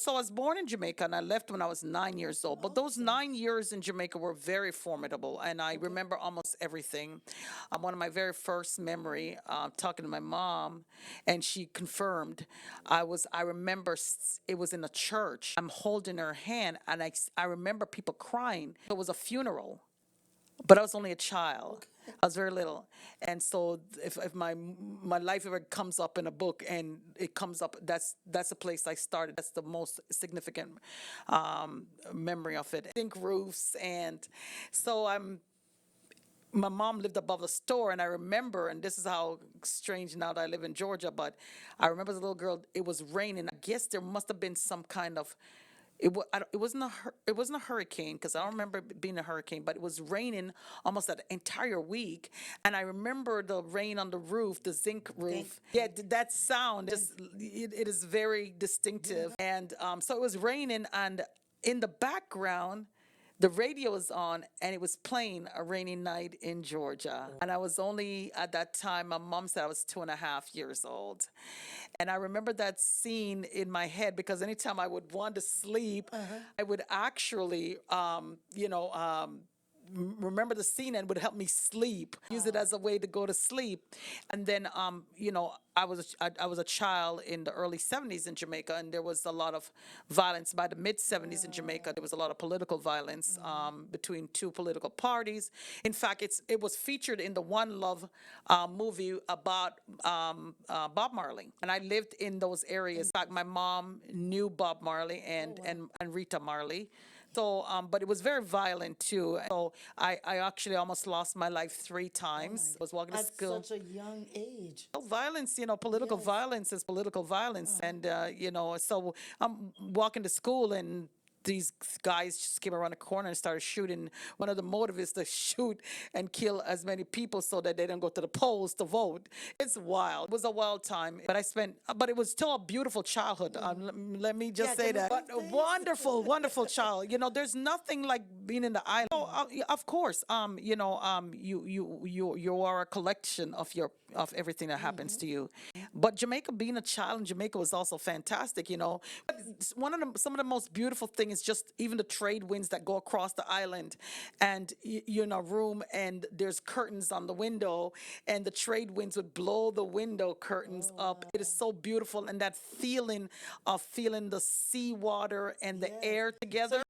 I was born in Jamaica and I left when I was 9 years old. But those 9 years in Jamaica were very formidable, and I remember almost everything. One of my very first memory, talking to my mom, and she confirmed. I remember it was in a church. I'm holding her hand, and I remember people crying. It was a funeral, but I was only a child. I was very little, and so if my life ever comes up in a book and it comes up, that's the place I started. That's the most significant memory of it. Zinc roofs, and so my mom lived above the store, and I remember, and this is how strange now that I live in Georgia, but I remember as a little girl, it was raining. I guess there must have been some kind of it wasn't it wasn't a hurricane, because I don't remember it being a hurricane, but it was raining almost that entire week. And I remember the rain on the roof, the zinc roof. Yeah, that sound it is very distinctive. And so it was raining, and in the background, the radio was on, and it was playing A Rainy Night in Georgia. And I was only, at that time, my mom said I was 2.5 years old. And I remember that scene in my head, because anytime I would want to sleep, I would actually, remember the scene, and would help me sleep. Use it as a way to go to sleep. And then, I was a child in the early 70s in Jamaica, and there was a lot of violence by the mid 70s in Jamaica. There was a lot of political violence between two political parties. In fact, it was featured in the One Love movie about Bob Marley, and I lived in those areas. In fact, my mom knew Bob Marley and Rita Marley. So, but it was very violent too. So I actually almost lost my life 3 times. I was walking to At school. such a young age. Violence, political violence is political violence. And, so I'm walking to school, and these guys just came around the corner and started shooting. One of the motive is to shoot and kill as many people so that they don't go to the polls to vote. It's wild. It was a wild time, but it was still a beautiful childhood. Let me just say that. But a wonderful, wonderful child. There's nothing like being in the island. Oh, of course, you are a collection of everything that happens to you. But Jamaica, being a child in Jamaica was also fantastic. But some of the most beautiful things is just even the trade winds that go across the island, and you're in a room and there's curtains on the window, and the trade winds would blow the window curtains up. It is so beautiful, and that feeling of feeling the seawater and the air together.